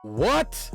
What?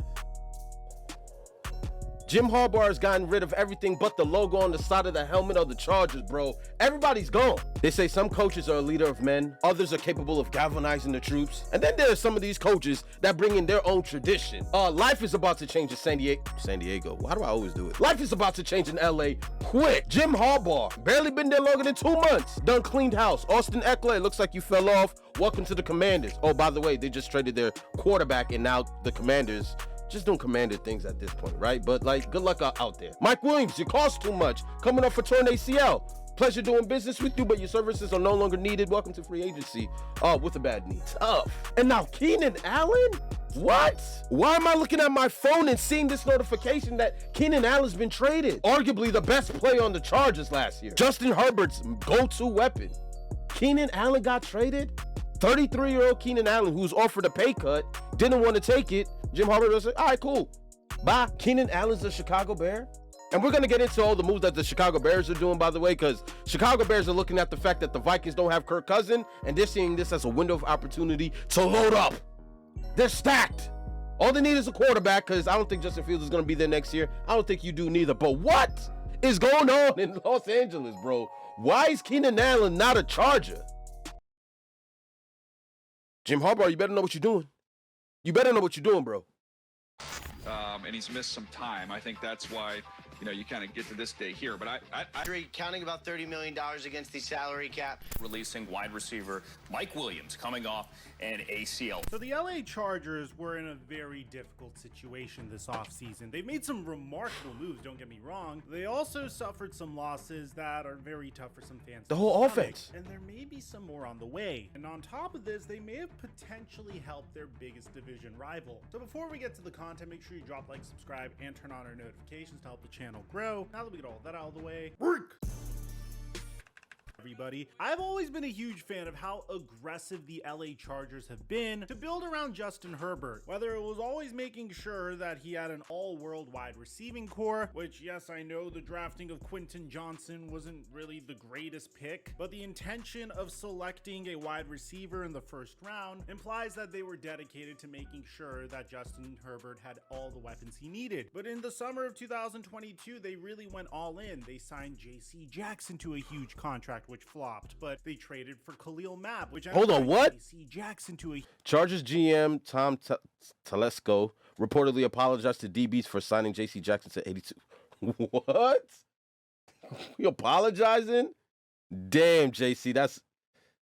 Jim Harbaugh has gotten rid of everything but the logo on the side of the helmet of the Chargers, bro. Everybody's gone. They say some coaches are a leader of men, others are capable of galvanizing the troops, and then there are some of these coaches that bring in their own tradition. Life is about to change in San Diego. Why do I always do it? Life is about to change in LA quick. Jim Harbaugh, barely been there longer than 2 months. Done cleaned house. Austin Eckler, looks like you fell off. Welcome to the Commanders. Oh, by the way, they just traded their quarterback, and now the Commanders just doing Commander things at this point, right? But like, good luck out there. Mike Williams, you cost too much. Coming off a torn ACL. Pleasure doing business with you, but your services are no longer needed. Welcome to free agency. With a bad knee. Tough. And now Keenan Allen? What? Why am I looking at my phone and seeing this notification that Keenan Allen's been traded? Arguably the best player on the Chargers last year. Justin Herbert's go-to weapon. Keenan Allen got traded? 33-year-old Keenan Allen, who's offered a pay cut, didn't want to take it. Jim Harbaugh said, all right, cool. Bye. Keenan Allen's a Chicago Bear. And we're going to get into all the moves that the Chicago Bears are doing, by the way, because Chicago Bears are looking at the fact that the Vikings don't have Kirk Cousins, and they're seeing this as a window of opportunity to load up. They're stacked. All they need is a quarterback, because I don't think Justin Fields is going to be there next year. I don't think you do neither. But what is going on in Los Angeles, bro? Why is Keenan Allen not a Charger? Jim Harbaugh, you better know what you're doing. You better know what you're doing, bro. And he's missed some time. I think that's why, you kind of get to this day here. But I counting about $30 million against the salary cap. Releasing wide receiver Mike Williams coming off an ACL. So the LA Chargers were in a very difficult situation this offseason. They've made some remarkable moves, don't get me wrong. They also suffered some losses that are very tough for some fans. The whole offense. And there may be some more on the way. And on top of this, they may have potentially helped their biggest division rival. So before we get to the content, make sure you drop like, subscribe, and turn on our notifications to help the channel grow. Now that we get all that out of the way, everybody. I've always been a huge fan of how aggressive the LA Chargers have been to build around Justin Herbert, whether it was always making sure that he had an all-world wide receiving core, which yes, I know the drafting of Quentin Johnson wasn't really the greatest pick, but the intention of selecting a wide receiver in the first round implies that they were dedicated to making sure that Justin Herbert had all the weapons he needed. But in the summer of 2022, they really went all in. They signed JC Jackson to a huge contract, which flopped, but they traded for Khalil Mack, which hold on, what? JC Jackson to a Chargers GM Tom Telesco reportedly apologized to DBs for signing JC Jackson to 82. What? You apologizing? Damn, JC, that's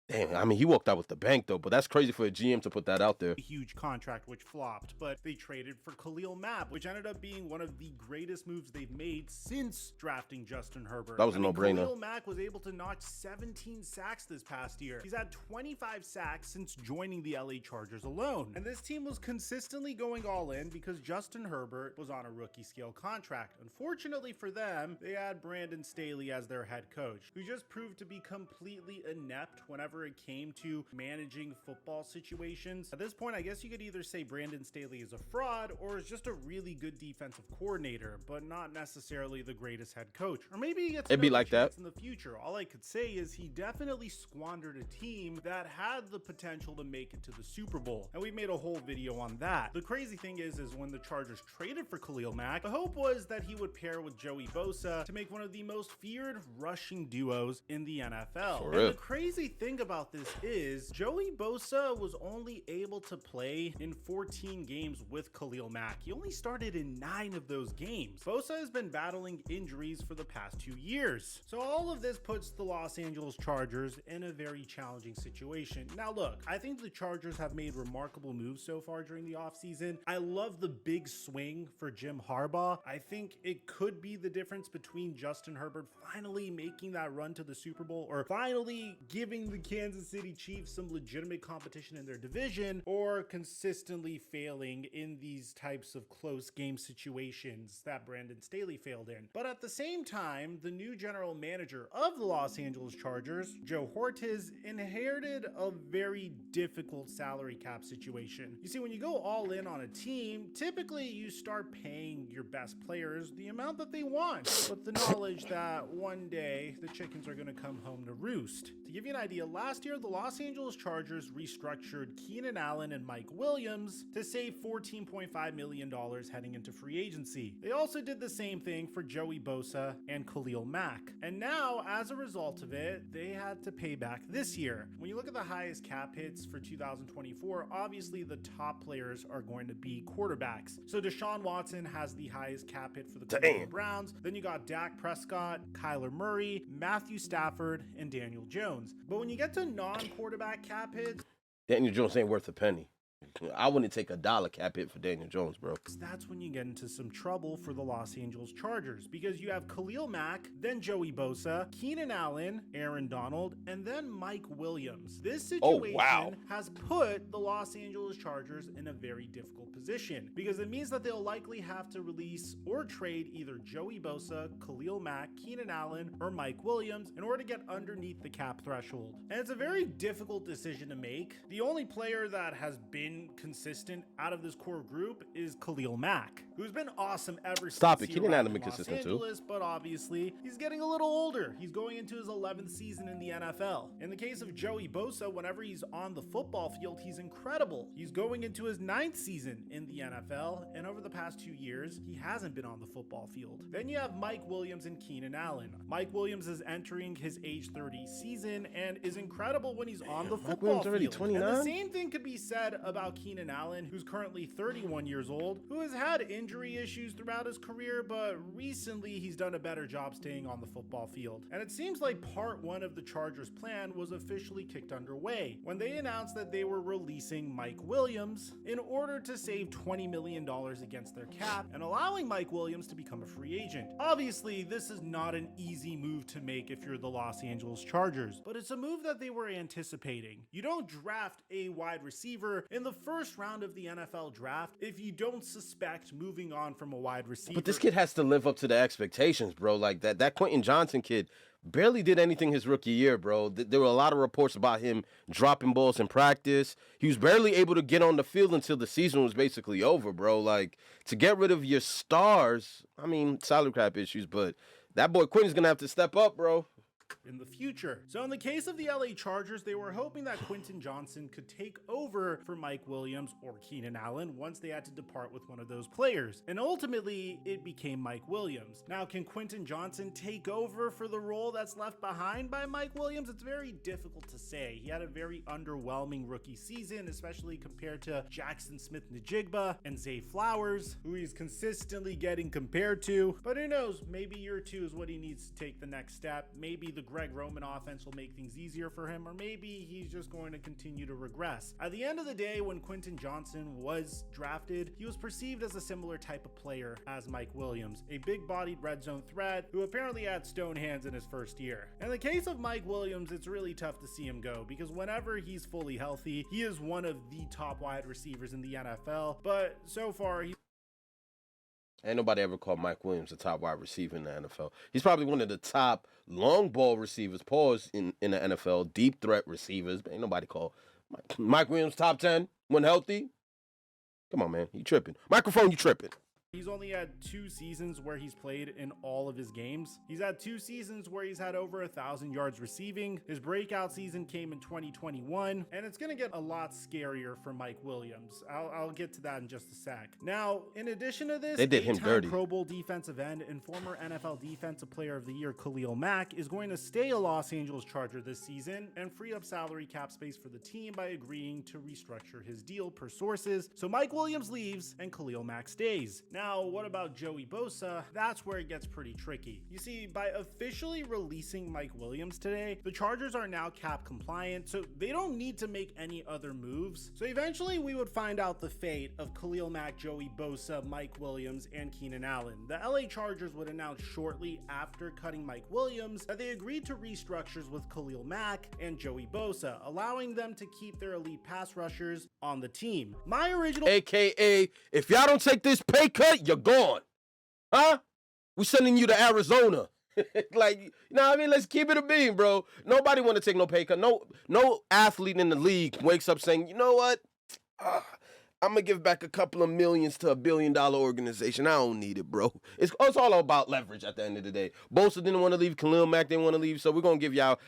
damn. I mean, he walked out with the bank though, but that's crazy for a GM to put that out there. A huge contract which flopped, but they traded for Khalil Mack, which ended up being one of the greatest moves they've made since drafting Justin Herbert. That was a no-brainer. Khalil Mack was able to notch 17 sacks this past year. He's had 25 sacks since joining the LA Chargers alone. And this team was consistently going all in because Justin Herbert was on a rookie scale contract. Unfortunately for them, they had Brandon Staley as their head coach, who just proved to be completely inept whenever it came to managing football situations. At this point, I guess you could either say Brandon Staley is a fraud or is just a really good defensive coordinator, but not necessarily the greatest head coach. Or maybe he gets it'd be like that in the future. All I could say is he definitely squandered a team that had the potential to make it to the Super Bowl, and we made a whole video on that. The crazy thing is when the Chargers traded for Khalil Mack, the hope was that he would pair with Joey Bosa to make one of the most feared rushing duos in the NFL. For and real. the crazy thing about this is Joey Bosa was only able to play in 14 games with Khalil Mack. He only started in 9 of those games. Bosa has been battling injuries for the past 2 years. So all of this puts the Los Angeles Chargers in a very challenging situation. Now look, I think the Chargers have made remarkable moves so far during the offseason. I love the big swing for Jim Harbaugh. I think it could be the difference between Justin Herbert finally making that run to the Super Bowl, or finally giving the Kansas City Chiefs some legitimate competition in their division, or consistently failing in these types of close game situations that Brandon Staley failed in. But at the same time, the new general manager of the Los Angeles Chargers, Joe Hortiz, inherited a very difficult salary cap situation. You see, when you go all in on a team, typically you start paying your best players the amount that they want, with the knowledge that one day the chickens are going to come home to roost. To give you an idea, last last year, the Los Angeles Chargers restructured Keenan Allen and Mike Williams to save $14.5 million heading into free agency. They also did the same thing for Joey Bosa and Khalil Mack. And now, as a result of it, they had to pay back this year. When you look at the highest cap hits for 2024, obviously the top players are going to be quarterbacks. So Deshaun Watson has the highest cap hit for the Cleveland Browns. Then you got Dak Prescott, Kyler Murray, Matthew Stafford, and Daniel Jones. But when you get to non-quarterback cap hits, Daniel Jones ain't worth a penny. I wouldn't take $1 cap hit for Daniel Jones, bro. that's when you get into some trouble for the Los Angeles Chargers, because you have Khalil Mack, then Joey Bosa, Keenan Allen, Aaron Donald, and then Mike Williams. This situation has put the Los Angeles Chargers in a very difficult position, because it means that they'll likely have to release or trade either Joey Bosa, Khalil Mack, Keenan Allen, or Mike Williams in order to get underneath the cap threshold. And it's a very difficult decision to make. The only player that has been consistent out of this core group is Khalil Mack, who's been awesome ever Stop since it. he Keenan arrived Allen in been Los consistent too. Angeles, but obviously he's getting a little older. He's going into his 11th season in the NFL. In the case of Joey Bosa, whenever he's on the football field, he's incredible. He's going into his 9th season in the NFL, and over the past 2 years, he hasn't been on the football field. Then you have Mike Williams and Keenan Allen. Mike Williams is entering his age 30 season and is incredible when he's on the football Williams already field. 29? And the same thing could be said about Keenan Allen, who's currently 31 years old, who has had injury issues throughout his career, but recently he's done a better job staying on the football field. And it seems like part one of the Chargers' plan was officially kicked underway when they announced that they were releasing Mike Williams in order to save $20 million against their cap and allowing Mike Williams to become a free agent. Obviously, this is not an easy move to make if you're the Los Angeles Chargers, but it's a move that they were anticipating. You don't draft a wide receiver in the first round of the NFL draft if you don't suspect moving on from a wide receiver. But this kid has to live up to the expectations, bro. Like that Quentin Johnson kid barely did anything his rookie year, bro. There were a lot of reports about him dropping balls in practice. He was barely able to get on the field until the season was basically over, bro. Like, to get rid of your stars, I mean, salary cap issues, but that boy Quentin's gonna have to step up, bro. In the future. So in the case of the LA Chargers, they were hoping that Quentin Johnson could take over for Mike Williams or Keenan Allen once they had to depart with one of those players. And ultimately, it became Mike Williams. Now, can Quentin Johnson take over for the role that's left behind by Mike Williams? It's very difficult to say. He had a very underwhelming rookie season, especially compared to Jackson Smith-Njigba and Zay Flowers, who he's consistently getting compared to. But who knows? Maybe year 2 is what he needs to take the next step. Maybe the Greg Roman offense will make things easier for him, or maybe he's just going to continue to regress. At the end of the day, when Quentin Johnson was drafted, he was perceived as a similar type of player as Mike Williams, a big-bodied red zone threat who apparently had stone hands in his first year. In the case of Mike Williams, it's really tough to see him go because whenever he's fully healthy, he is one of the top wide receivers in the NFL, but so far Ain't nobody ever called Mike Williams a top wide receiver in the NFL. He's probably one of the top long ball receivers, in the NFL, deep threat receivers. But ain't nobody called Mike Williams top 10 when healthy. Come on, man. You tripping. Microphone, you tripping. He's only had 2 seasons where he's played in all of his games. He's had 2 seasons where he's had over 1,000 yards receiving. His breakout season came in 2021, and it's going to get a lot scarier for Mike Williams. I'll get to that in just a sec. Now, in addition to this, they did him dirty. Pro Bowl defensive end and former NFL Defensive Player of the Year Khalil Mack is going to stay a Los Angeles Charger this season and free up salary cap space for the team by agreeing to restructure his deal per sources. So Mike Williams leaves and Khalil Mack stays. Now, what about Joey Bosa? That's where it gets pretty tricky. You see, by officially releasing Mike Williams today, the Chargers are now cap compliant, so they don't need to make any other moves. So eventually we would find out the fate of Khalil Mack, Joey Bosa, Mike Williams, and Keenan Allen. The LA Chargers would announce shortly after cutting Mike Williams that they agreed to restructures with Khalil Mack and Joey Bosa, allowing them to keep their elite pass rushers on the team. My original AKA, if y'all don't take this pay cut, you're gone. Huh? We sending you to Arizona. Like, you know what I mean? Let's keep it a beam, bro. Nobody want to take no pay cut. No athlete in the league wakes up saying, you know what? I'm gonna give back a couple of millions to $1 billion organization. I don't need it, bro. It's all about leverage at the end of the day. Bosa didn't want to leave. Khalil Mack didn't want to leave. So we're gonna give y'all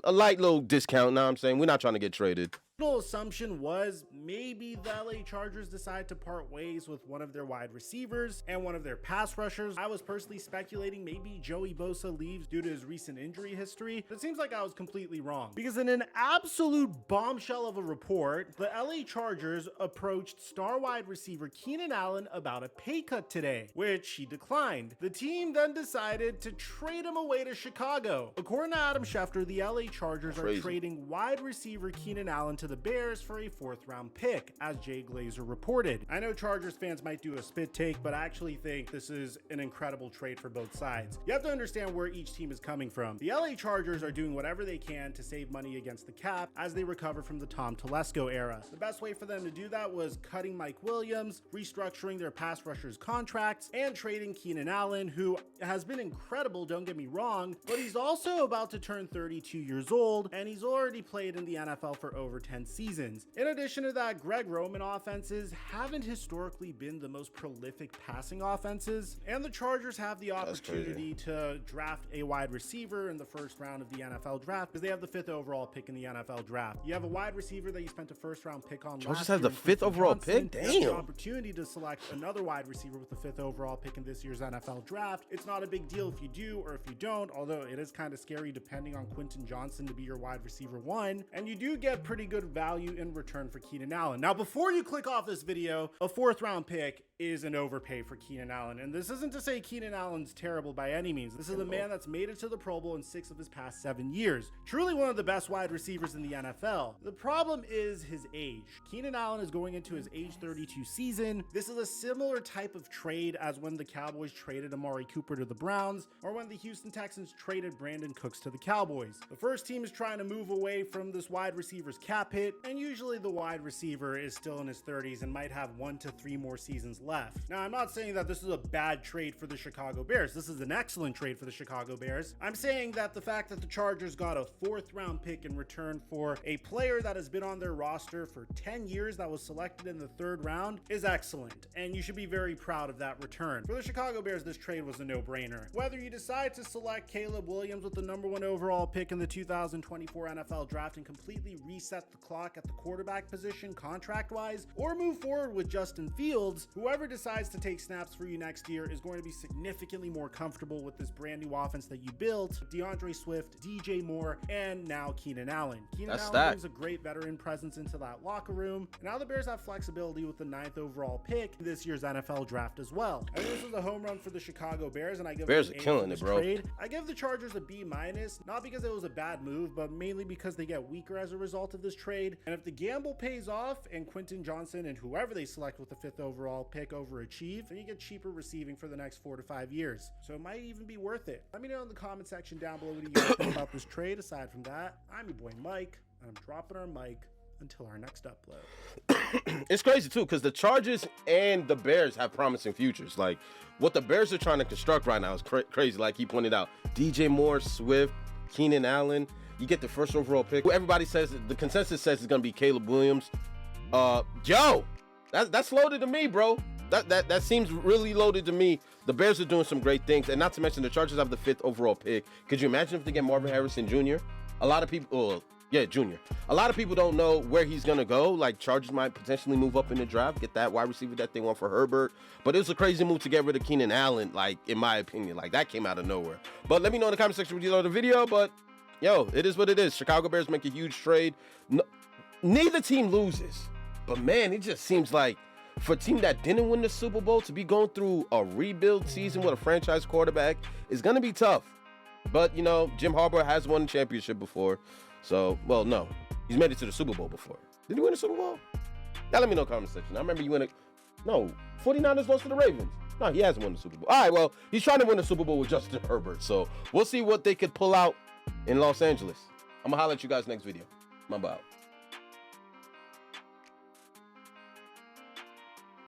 a light little discount. Know what I'm saying? We're not trying to get traded. Little assumption was maybe the LA Chargers decide to part ways with one of their wide receivers and one of their pass rushers. I was personally speculating maybe Joey Bosa leaves due to his recent injury history. It seems like I was completely wrong, because in an absolute bombshell of a report, the LA Chargers approached star wide receiver Keenan Allen about a pay cut today, which he declined. The team then decided to trade him away to Chicago. According to Adam Schefter, the LA Chargers are trading wide receiver Keenan Allen to the Bears for a 4th round pick, as Jay Glazer reported. I know Chargers fans might do a spit take, but I actually think this is an incredible trade for both sides. You have to understand where each team is coming from. The LA Chargers are doing whatever they can to save money against the cap as they recover from the Tom Telesco era. The best way for them to do that was cutting Mike Williams, restructuring their pass rushers' contracts, and trading Keenan Allen, who has been incredible, don't get me wrong, but he's also about to turn 32 years old, and he's already played in the NFL for over 10 seasons. In addition to that, Greg Roman offenses haven't historically been the most prolific passing offenses, and the Chargers have the opportunity to draft a wide receiver in the 1st round of the NFL draft because they have the 5th overall pick in the NFL draft. You have a wide receiver that you spent a 1st round pick on. Chargers have the 5th overall pick? Damn. You have the opportunity to select another wide receiver with the 5th overall pick in this year's NFL draft. It's not a big deal if you do or if you don't, although it is kind of scary depending on Quentin Johnson to be your wide receiver 1, and you do get pretty good value in return for Keenan Allen. Now, before you click off this video, a 4th round pick is an overpay for Keenan Allen. And this isn't to say Keenan Allen's terrible by any means. This is a man that's made it to the Pro Bowl in 6 of his past 7 years. Truly one of the best wide receivers in the NFL. The problem is his age. Keenan Allen is going into his age 32 season. This is a similar type of trade as when the Cowboys traded Amari Cooper to the Browns, or when the Houston Texans traded Brandon Cooks to the Cowboys. The first team is trying to move away from this wide receiver's cap hit, and usually the wide receiver is still in his 30s and might have 1 to 3 more seasons left. Now, I'm not saying that this is a bad trade for the Chicago Bears. This is an excellent trade for the Chicago Bears. I'm saying that the fact that the Chargers got a 4th round pick in return for a player that has been on their roster for 10 years that was selected in the 3rd round is excellent, and you should be very proud of that return. For the Chicago Bears, this trade was a no-brainer. Whether you decide to select Caleb Williams with the #1 overall pick in the 2024 NFL draft and completely reset the clock at the quarterback position contract-wise, or move forward with Justin Fields, whoever decides to take snaps for you next year is going to be significantly more comfortable with this brand new offense that you built. DeAndre Swift, DJ Moore, and now Keenan Allen. Keenan Allen brings a great veteran presence into that locker room. And now the Bears have flexibility with the 9th overall pick in this year's NFL draft as well. I think this was a home run for the Chicago Bears, and I give Bears are killing it, bro. Trade. I give the Chargers a B-, not because it was a bad move, but mainly because they get weaker as a result of this trade. And if the gamble pays off and Quentin Johnson and whoever they select with the 5th overall pick overachieve, then you get cheaper receiving for the next 4 to 5 years. So it might even be worth it. Let me know in the comment section down below what you guys think about this trade. Aside from that, I'm your boy Mike, and I'm dropping our mic until our next upload. It's crazy too, because the Chargers and the Bears have promising futures. Like, what the Bears are trying to construct right now is crazy. Like he pointed out, DJ Moore, Swift, Keenan Allen. You get the 1st overall pick. Everybody says, the consensus says it's gonna be Caleb Williams. Joe, that's loaded to me, bro. That seems really loaded to me. The Bears are doing some great things, and not to mention the Chargers have the 5th overall pick. Could you imagine if they get Marvin Harrison Jr.? A lot of people, Jr. A lot of people don't know where he's gonna go. Like, Chargers might potentially move up in the draft, get that wide receiver that they want for Herbert. But it was a crazy move to get rid of Keenan Allen, like, in my opinion. Like, that came out of nowhere. But let me know in the comment section what you thought of the video. But yo, it is what it is. Chicago Bears make a huge trade. No, neither team loses. But man, it just seems like for a team that didn't win the Super Bowl to be going through a rebuild season with a franchise quarterback is going to be tough. But, you know, Jim Harbaugh has won a championship before. So, well, no. He's made it to the Super Bowl before. Did he win the Super Bowl? Now let me know in the comment section. I remember you win it. No, 49ers lost to the Ravens. No, he hasn't won the Super Bowl. All right, well, he's trying to win the Super Bowl with Justin Herbert. So we'll see what they could pull out in Los Angeles. I'm going to holler at you guys next video. My bow.